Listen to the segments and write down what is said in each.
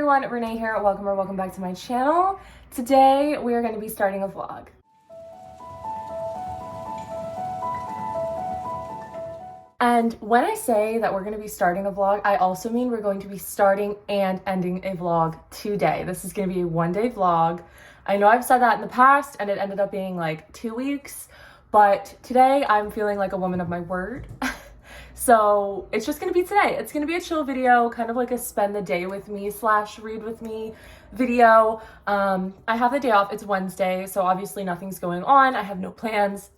everyone, Renee here. Welcome back to my channel. Today we are going to be starting a vlog. And when I say that we're going to be starting a vlog, I also mean we're going to be starting and ending a vlog today. This is going to be a one-day vlog. I know I've said that in the past and it ended up being like 2 weeks, but today I'm feeling like a woman of my word. So it's just gonna be today. It's gonna be a chill video, kind of like a spend the day with me / read with me video. I have the day off, it's Wednesday, so obviously nothing's going on. I have no plans.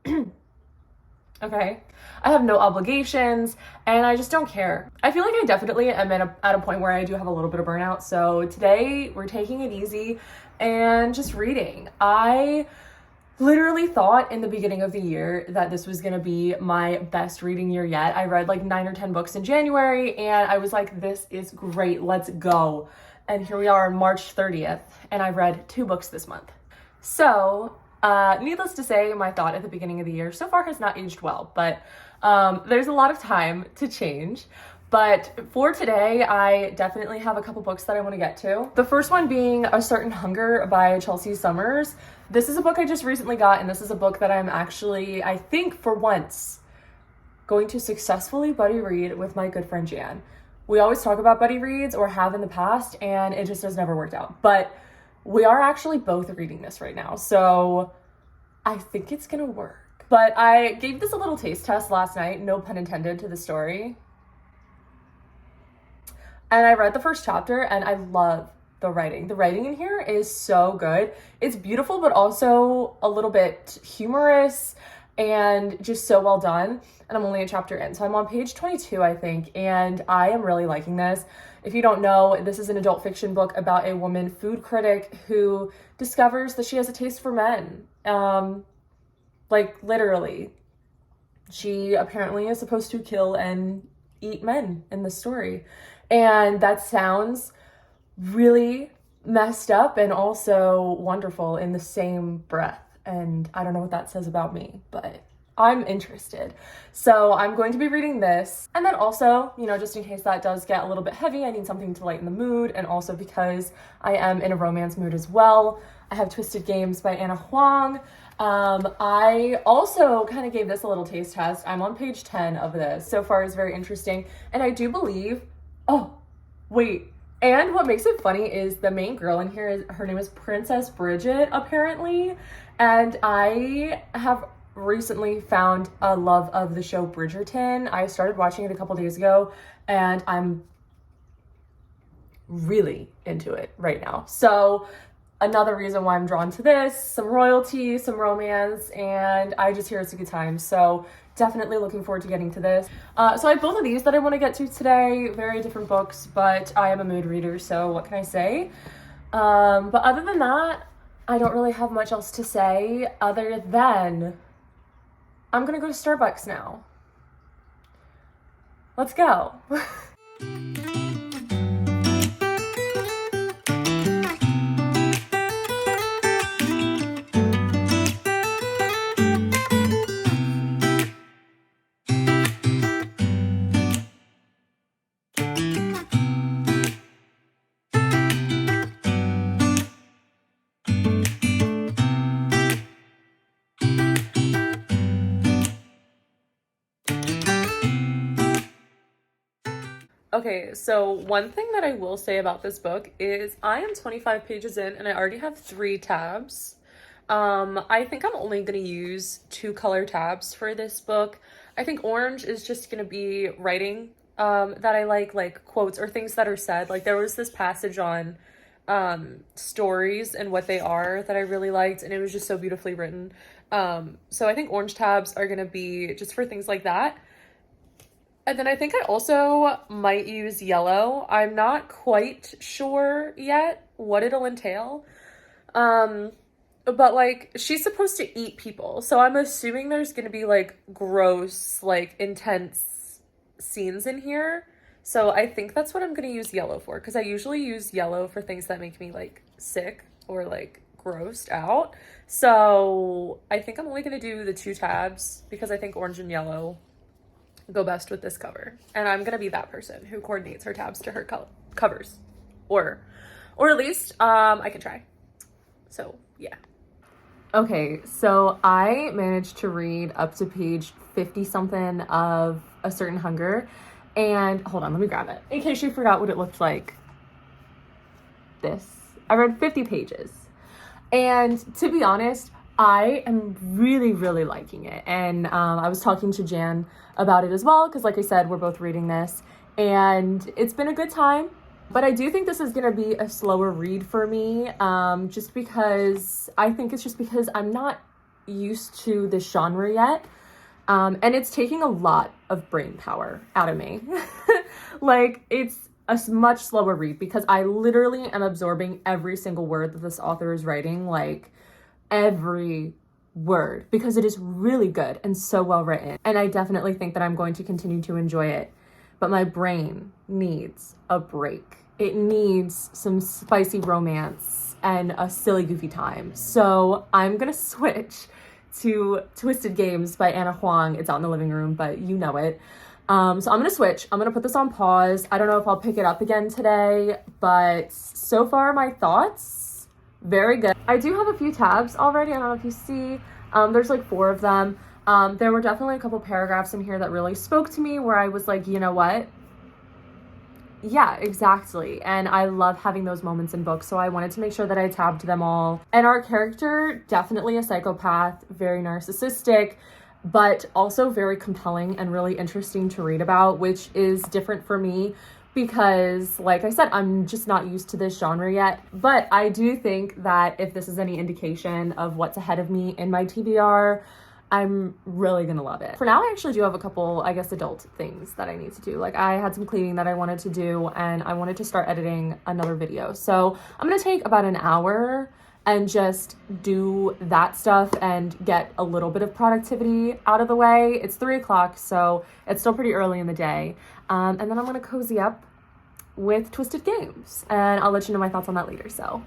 Okay. I have no obligations and I just don't care. I feel like I definitely am at a point where I do have a little bit of burnout. So today we're taking it easy and just reading. I literally thought in the beginning of the year that this was gonna be my best reading year yet. I read like 9 or 10 books in January and I was like, this is great, let's go. And here we are on March 30th and I read 2 books this month. So needless to say, my thought at the beginning of the year so far has not aged well, but there's a lot of time to change. But for today, I definitely have a couple books that I want to get to. The first one being A Certain Hunger by Chelsea Summers. This is a book I just recently got, and this is a book that I'm actually, I think for once, going to successfully buddy read with my good friend Jan. We always talk about buddy reads, or have in the past, and it just has never worked out. But we are actually both reading this right now, so I think it's gonna work. But I gave this a little taste test last night, no pun intended to the story. And I read the first chapter and I love the writing. The writing in here is so good. It's beautiful, but also a little bit humorous and just so well done. And I'm only a chapter in. So I'm on page 22, I think, and I am really liking this. If you don't know, this is an adult fiction book about a woman food critic who discovers that she has a taste for men. Like literally. She apparently is supposed to kill and eat men in the story. And that sounds really messed up and also wonderful in the same breath. And I don't know what that says about me, but I'm interested. So I'm going to be reading this. And then also, you know, just in case that does get a little bit heavy, I need something to lighten the mood. And also because I am in a romance mood as well, I have Twisted Games by Anna Huang. I also kind of gave this a little taste test. I'm on page 10 of this. So far is very interesting. And I do believe, oh, wait. And what makes it funny is the main girl in here, her name is Princess Bridget, apparently. And I have recently found a love of the show Bridgerton. I started watching it a couple days ago and I'm really into it right now. So another reason why I'm drawn to this, some royalty, some romance, and I just hear it's a good time. So definitely looking forward to getting to this. So I have both of these that I want to get to today, very different books, but I am a mood reader, so what can I say? But other than that, I don't really have much else to say other than I'm gonna go to Starbucks now. Let's go. Okay, so one thing that I will say about this book is I am 25 pages in and I already have 3 tabs. I think I'm only going to use 2 color tabs for this book. I think orange is just going to be writing that I like quotes or things that are said. Like there was this passage on stories and what they are that I really liked, and it was just so beautifully written. So I think orange tabs are going to be just for things like that. And then I think I also might use yellow. I'm not quite sure yet what it'll entail. But like she's supposed to eat people. So I'm assuming there's going to be like gross, like intense scenes in here. So I think that's what I'm going to use yellow for, because I usually use yellow for things that make me like sick or like grossed out. So I think I'm only going to do the 2 tabs because I think orange and yellow go best with this cover. And I'm going to be that person who coordinates her tabs to her covers. or at least I can try. So yeah. Okay, so I managed to read up to page 50 something of A Certain Hunger, and hold on, let me grab it in case you forgot what it looked like. This. I read 50 pages, and to be honest, I am really, really liking it. And I was talking to Jan about it as well, because like I said, we're both reading this, and it's been a good time. But I do think this is going to be a slower read for me, just because I think it's just because I'm not used to this genre yet. And it's taking a lot of brain power out of me. Like, it's a much slower read because I literally am absorbing every single word that this author is writing, like every word, because it is really good and so well written. And I definitely think that I'm going to continue to enjoy it. But my brain needs a break. It needs some spicy romance and a silly, goofy time. So I'm gonna switch to Twisted Games by Anna Huang. It's out in the living room, but you know it. So I'm gonna switch. I'm gonna put this on pause. I don't know if I'll pick it up again today, but so far my thoughts, very good. I do have a few tabs already. I don't know if you see. There's like 4 of them. There were definitely a couple paragraphs in here that really spoke to me where I was like, you know what? Yeah, exactly. And I love having those moments in books, so I wanted to make sure that I tabbed them all. And our character, definitely a psychopath, very narcissistic, but also very compelling and really interesting to read about, which is different for me because, like I said, I'm just not used to this genre yet. But I do think that if this is any indication of what's ahead of me in my TBR, I'm really gonna love it. For now, I actually do have a couple, I guess, adult things that I need to do. Like, I had some cleaning that I wanted to do, and I wanted to start editing another video. So I'm gonna take about an hour and just do that stuff and get a little bit of productivity out of the way. It's 3 o'clock, so it's still pretty early in the day. And then I'm gonna cozy up with Twisted Games, and I'll let you know my thoughts on that later, so.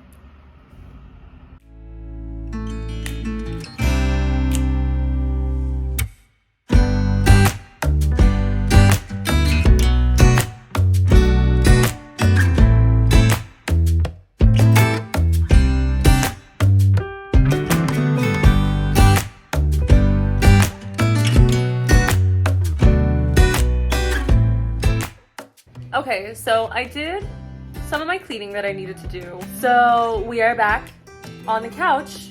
Okay, so I did some of my cleaning that I needed to do. So we are back on the couch.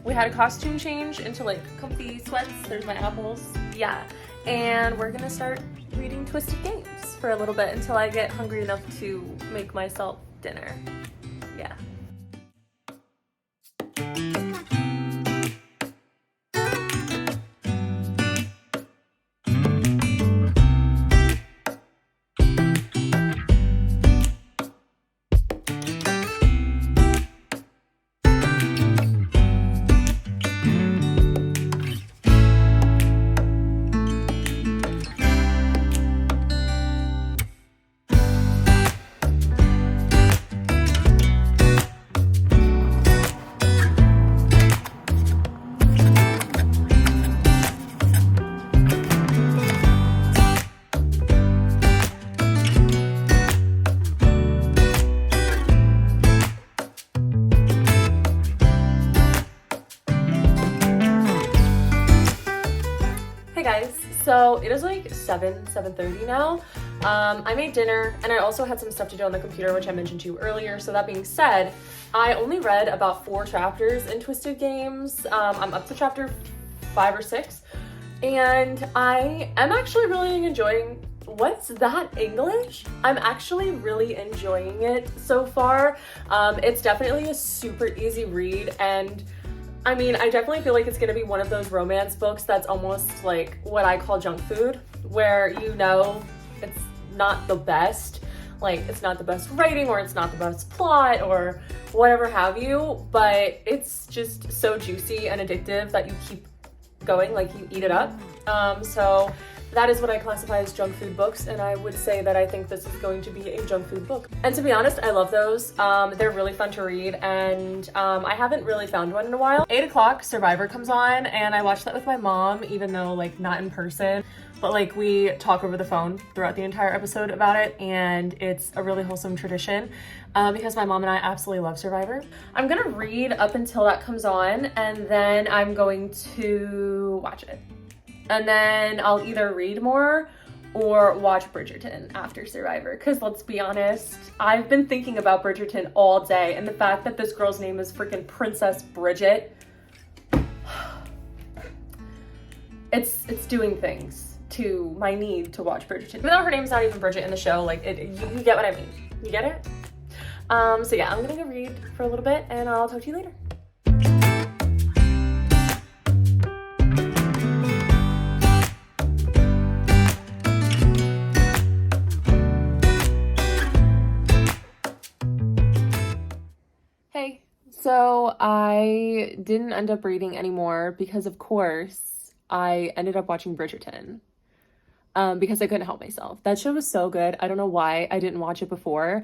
We had a costume change into like comfy sweats. There's my apples. Yeah. And we're gonna start reading Twisted Games for a little bit until I get hungry enough to make myself dinner. Yeah. So it is like 7:30 now. I made dinner and I also had some stuff to do on the computer, which I mentioned to you earlier. So that being said, I only read about 4 chapters in Twisted Games. I'm up to chapter 5 or 6, and I am actually really enjoying. What's that, English? I'm actually really enjoying it so far. It's definitely a super easy read, and I mean, I definitely feel like it's gonna be one of those romance books that's almost like what I call junk food, where you know it's not the best, like it's not the best writing or it's not the best plot or whatever have you, but it's just so juicy and addictive that you keep going, like you eat it up. So That is what I classify as junk food books, and I would say that I think this is going to be a junk food book. And to be honest, I love those. They're really fun to read, and I haven't really found one in a while. 8 o'clock, Survivor comes on, and I watch that with my mom, even though like not in person. But like we talk over the phone throughout the entire episode about it, and it's a really wholesome tradition because my mom and I absolutely love Survivor. I'm gonna read up until that comes on, and then I'm going to watch it. And then I'll either read more or watch Bridgerton after Survivor. Because let's be honest, I've been thinking about Bridgerton all day, and the fact that this girl's name is freaking Princess Bridget, it's doing things to my need to watch Bridgerton. Even though her name's not even Bridget in the show, like you get what I mean. You get it? So yeah, I'm gonna go read for a little bit, and I'll talk to you later. Hey, so I didn't end up reading anymore because, of course, I ended up watching Bridgerton because I couldn't help myself. That show was so good. I don't know why I didn't watch it before,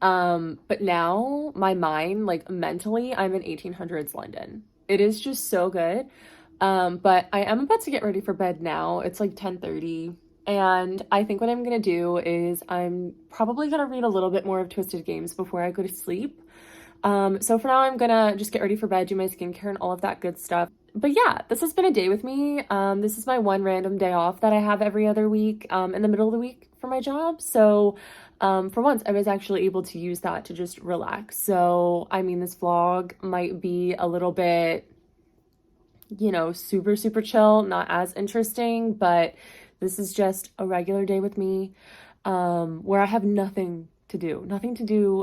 but now my mind, like mentally, I'm in 1800s London. It is just so good, but I am about to get ready for bed now. It's like 10:30. And I think what I'm gonna do is I'm probably gonna read a little bit more of Twisted Games before I go to sleep. So for now, I'm gonna just get ready for bed, do my skincare and all of that good stuff. But yeah, this has been a day with me. This is my one random day off that I have every other week, in the middle of the week for my job. So, for once, I was actually able to use that to just relax. So, I mean, this vlog might be a little bit, you know, super, super chill, not as interesting, but this is just a regular day with me, where I have nothing to do,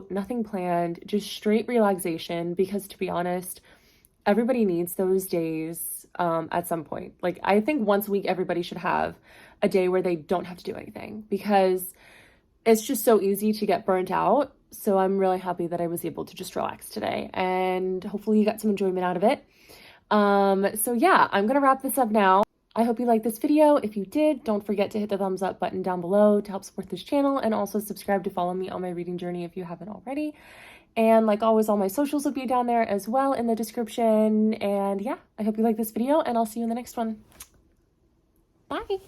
nothing planned, just straight relaxation, because to be honest, everybody needs those days at some point. Like, I think once a week, everybody should have a day where they don't have to do anything, because it's just so easy to get burnt out. So I'm really happy that I was able to just relax today, and hopefully you got some enjoyment out of it. So yeah, I'm gonna wrap this up now. I hope you liked this video. If you did, don't forget to hit the thumbs up button down below to help support this channel, and also subscribe to follow me on my reading journey if you haven't already. And like always, all my socials will be down there as well in the description. And yeah, I hope you liked this video, and I'll see you in the next one. Bye!